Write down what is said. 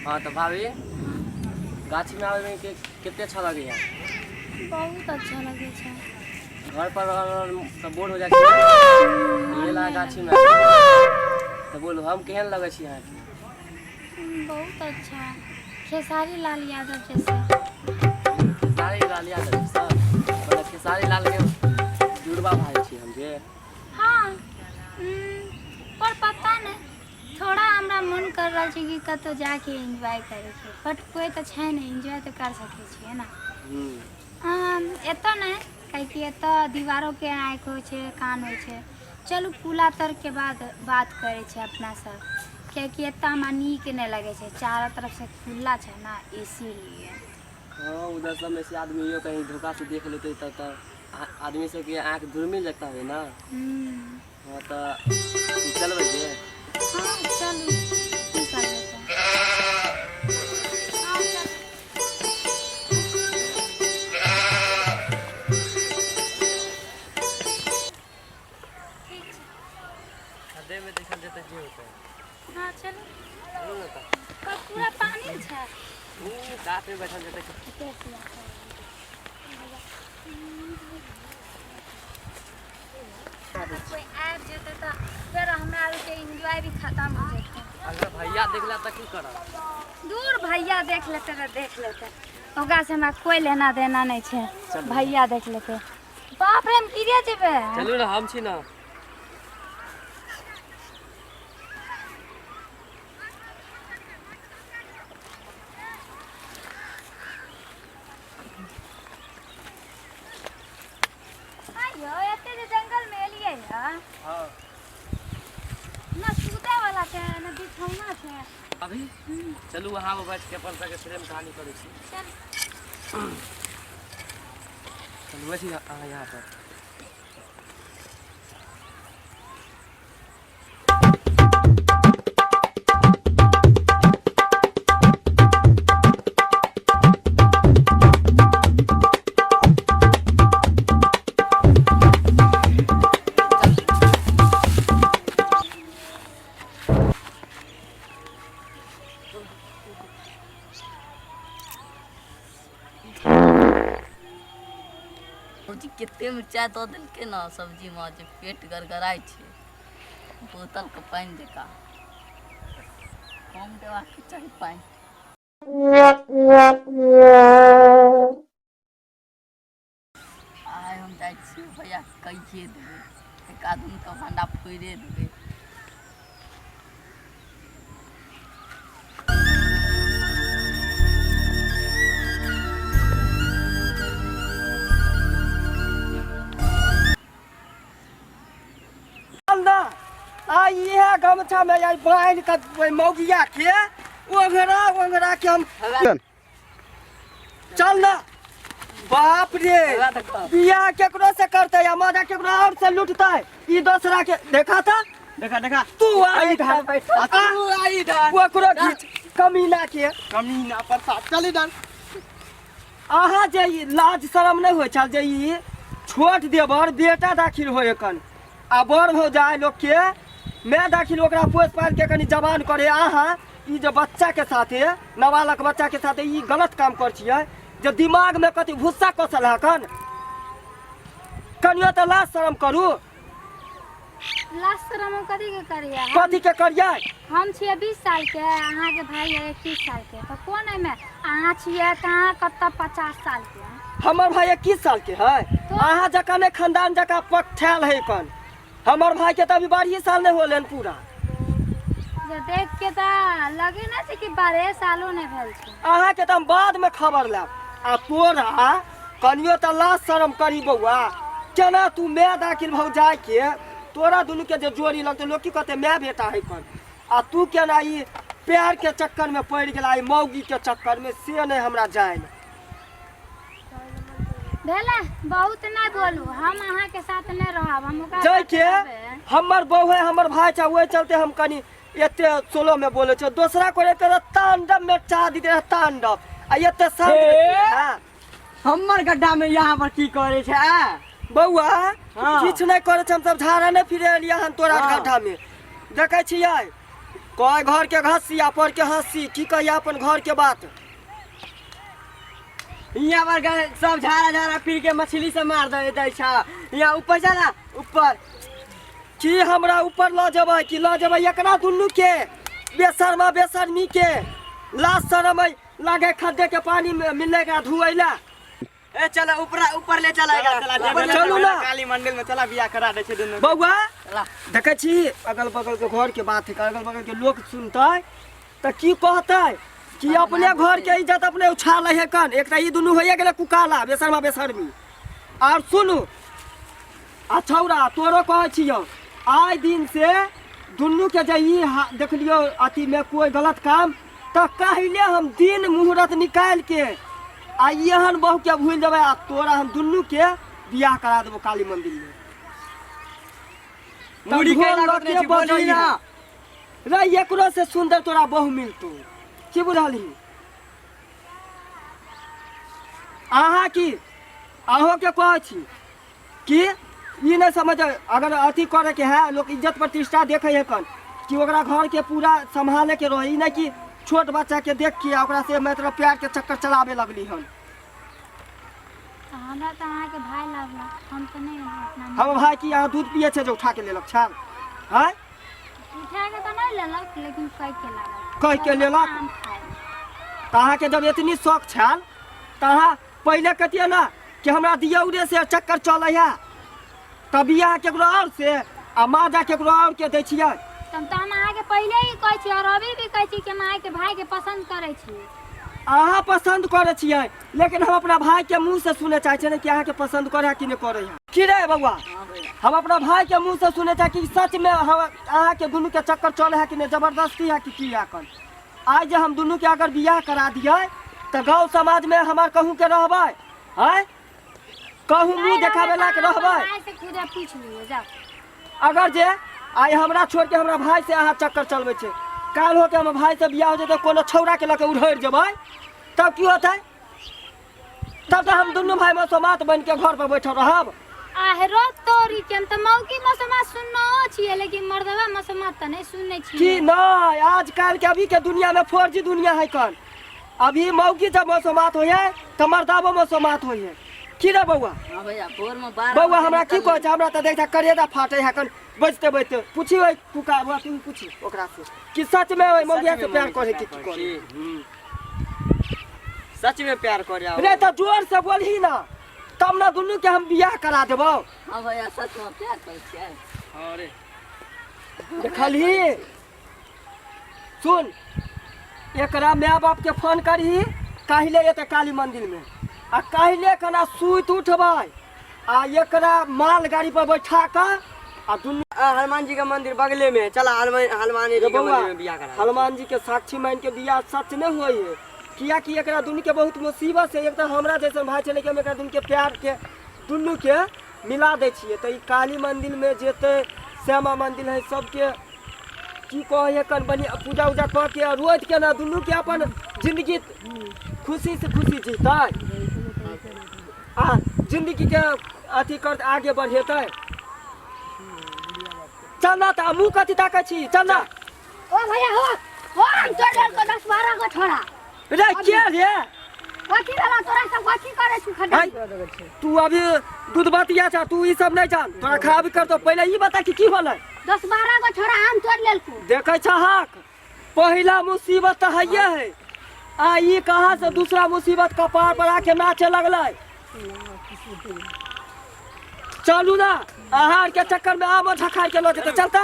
हाँ तो भाभी गाछी में आवे में कितने अच्छा लगे है? बहुत अच्छा लगे छे। घर पर तो बोर हो जाए ये ला गाछी में तो बोलो हम केहन लगे छी यहाँ बहुत अच्छा खेसारी लाल यादव जैसे। खेसारी लाल यादव जैसा मतलब खेसारी लाल के जुड़वा भाई छी हम जे। हाँ पर पता नहीं थोड़ा हमरा मन कर रहा है कि कतो जाके एंजॉय करे के बट कोई तो छै नहीं एंजॉय तो कर सके छी है ना। एतो नहीं कहे कि एतो दीवारों के आँख हो छे कान हो छे। चलू पुला तर के बाद बात करे छे अपना सब क्योंकि एतो हमरा नीक नहीं लगे छे चारों तरफ से खुला छे ना इसीलिए। हाँ उधर सब में से आदमी यो कहीं धोखा से देख लेते तो आदमी सब की आँख धुरमिल लगता है ना। हाँ तो चल बजे। हाँ चलो की कर लेते हैं। हाँ चल ठीक है। खड्डे में देखल जाता जी होता है। हाँ चलो चलो ना पर पूरा पानी छे। साथ में बैठल जाता कोई ऐप जेते तो फिर हमरा आर के एंजॉय भी खत्म हो जेते। अगर भैया देखला तो की करब? दूर भैया देख लेते तो देख लेते ओकरा से हमरा कोई लेना देना नहीं छे। भैया देख लेते बाप रे हम गिरे जेबे। चलू ना हम छी ना। आयो एते जे जंगल में एलिए या हां ना सूते वाला छे ना बिछौना छे। अभी चलू वहां पे बैठ के अपन सबके प्रेम कहानी करै छी। चल चलू वैसे यहाँ पर जी केते मिर्चा दो दिल के ना सब्जी में जे पेट गड़गड़ाई छे बोतल के पानी देखा कम देवा के चाहिए पानी। आय हम जाय छी भैया कहिए देबे एक आदमी के भांडा फोड़े देबे। ये गमछा में आई बांध के मौगिया के ओंघरा के हम चल ना। बाप रे बियाह केकरो से करते या मजा केकरो और से लूटता है ई दूसरा के देखा था देखा तू आई इधर तू आई इधर वो करो खींच कमीना पर साथ चल इधर। आहा जे लाज शरम नहीं होय छल जे ई छोट देवर बेटा दाखिल होय कन आ बड़ हो जाए लोग के मैं दाखिल ओकरा पोस पाल के कनी जवान करे। आहा ई जो बच्चा के साथे नाबालक बच्चा के साथे ई गलत काम कर छियै जो दिमाग में कति भुस्सा कसल हकन कनियो तो लाज शरम करू। लास्ट शरम कथी के करिए हम छिए 20 साल के अहाँ के भाई है 21 साल के तो कौन है मैं अहाँ छिए कहाँ कत्ता 50 साल के। हमर भाई 21 साल के है अहाँ जका ने खानदान जका पकठैल है कन हमर भाई के तो अभी 12 साल नहीं होलन पूरा। जो देख के तो लगे ना छै कि 12 सालों ने भेल छै। अहाँ के तो हम बाद में खबर लेब आ तोरा कनियो तो लाज शरम करी बउआ केना तू मैं दाखिल भौ जाय के तोरा दुनू के जो जोड़ी लगते लोग की कहते मैं बेटा है कन आ तू केना ई प्यार के चक्कर में पड़ गेला ई मौगी के चक्कर में से नहीं हमरा जाय भेले बहुत नहीं बोलू हम अहाँ के साथ नहीं रहब हम ओकरा जय के हमर बहू है हमर भाई छै ओइ चलते हम कनी एते सोलो में बोले छ दूसरा को एते तांडव में चाह दी दे तांडव आ एते सब हमर गड्ढा में यहाँ पर की करे छै बउआ किछ नहीं करे छ हम सब झाड़ा नहीं फिरे लिया हम तोरा गड्ढा में देखे छियै कोई घर के घसी आ पर के हंसी की कहिए अपन घर के बात। यहाँ पर सब झाड़ा झाड़ा पी के मछली से मार दे छा। यहाँ ऊपर चला ऊपर। की हमरा ऊपर ल जबै कि ल जबै एकरा दुन्नू के बेशर्मा बेशर्मी के लाश शरम लागे खड्डे के पानी में मिले का धुएला। ए चला ऊपर ले चला चलू ना। काली मंदिर में चला बियाह करा दे छे दुनू। बउआ चला। देखे छी अगल बगल के घर के बात है, अगल बगल के लोग सुनते तो की कहते कि अपने घर के इज्जत अपने उछाल है कन। एक ई दुनू होइए गेले कुकाला बेशर्मा बेशर्मी। और सुनू आ छौरा तोरो कहै छियो आइ दिन से दुनू के जई देख लियो अति में कोई गलत काम तो कहले हम दिन मुहूर्त निकाल के आ एहन बहू के भूल जबै आ तोरा हम दुनू के बियाह करा देबो काली मंदिर में। मुड़ी के लागत नहीं बोली ना रे एकरो से सुंदर तोरा बहू मिलतो की बुझलही। अहाँ की अहो के कहै छी कि ई नहीं समझ अगर अथी करे के है लोग इज्जत प्रतिष्ठा देखे है कन कि ओकरा घर के पूरा संभाले के रही नहीं कि छोट बच्चा के देख के ओकरा से मतलब प्यार के चक्कर चलावे लगली हन। हमरा तो अहाँ के भाई लागला, हम तो नहीं अपना हम भाई की यहाँ दूध पिए छे जो उठा के लेलक छाल है उठा के तो नहीं लेलक लेकिन कह के लागल। कह के लेलक हम खाए। तहाँ के जब इतनी शौक छाल तहाँ पहले कतिए ना कि हमरा दियौरे से चक्कर चले है तब बियाह केकरो और से आ माजा केकरो और के दै छियै। तब तो हम अहाँ के पहले ही कहै छी और अभी भी कहै छी कि हम अहाँ के भाई के पसंद करै छी। अहाँ पसंद करे छियै लेकिन हम अपना भाई के मुंह से सुने चाहे छियै कि अहाँ के पसंद करे है कि नहीं करे है। की रे बउआ हम अपना भाई के मुंह से सुने चाहे कि सच में हम अहाँ के दुनू के चक्कर चले है कि नहीं, जबरदस्ती है कि की है कन। आज हम दुनू के अगर बियाह करा दिए तो गाँव समाज में हमार कहूँ के रहबै है कहूँ मुँह देखावे ला के रहबै। भाई से खुदे पूछ लियो जाओ। अगर जे आई हमरा छोड़ के हमरा भाई से अहाँ चक्कर चलबै छै काल हो के हम भाई से बियाह हो जेतै कोनो छौरा के लके उधर जेबै तब की होतै। तब तो हम दुनू भाई में समात बन के घर पर बैठल रहब। आहरो तोरी के हम तो मौकी मसमा सुननो छिए लेकिन मर्दवा मसमा त नहीं सुनने छिए। की नहीं आजकल के अभी के दुनिया में 4G दुनिया है कन। अभी मौकी जब मसमात होइए त मर्दाबो मसमात होइए। की रे बउआ हां भैया भोर में 12 बउआ हमरा की कहै छै हमरा त देखा करेदा फाटे है कन बजते बजते पूछी ओइ पुकार बुआ तू पूछी ओकरा से कि सच में ओइ मौगिया से प्यार करे कि की करे। सच में प्यार करे रे त जोर से बोलही ना तब ना दुनू के हम बियाह करा देबो। हां भैया सच में प्यार करे छियै। अरे देखलही सुन एकरा माय बाप के फोन करही काहिले एते काली मंदिर में आ काहिले कना सुइत उठबै आ एकरा माल गाड़ी पर बैठा के आ दुनू हनुमान जी का मंदिर बगले में चला हनुमान जी के मंदिर में बियाह करा। हनुमान जी के साक्षी मान के बियाह सच नहीं होई है किया कि एकरा दुनू के बहुत मुसीबत है। एक तो हमरा जैसे भाई छले के हम एकरा दुनू के प्यार के दुनू के मिला दे छिए त ई काली मंदिर में जेते श्यामा मंदिर है सबके की कहे कन बनी पूजा उजा क के रोज के ना दुनू के अपन जिंदगी खुशी से खुशी जीतै आ जिंदगी के अथी कर आगे बढ़ेतै। चल ना त मुँह कथी ताकै छी चल ना। ओ भैया हो हम तोड़ को 10-12 को छोड़ा। रे के रे कथी वाला तोरा सब कथी करे छी खड्डा। तू अभी दूध बतिया छ तू ई सब नहीं जान तोरा खराब कर तो पहले ई बता कि की होलै। 10-12 को छोड़ा हम तोड़ लेल को देखे छ हक पहला मुसीबत तो है है आ ई कहां से दूसरा मुसीबत कपार पर आके नाचे लगलै। चलू ना आहार के चक्कर में आम झखाड़ के लो जेते चलता।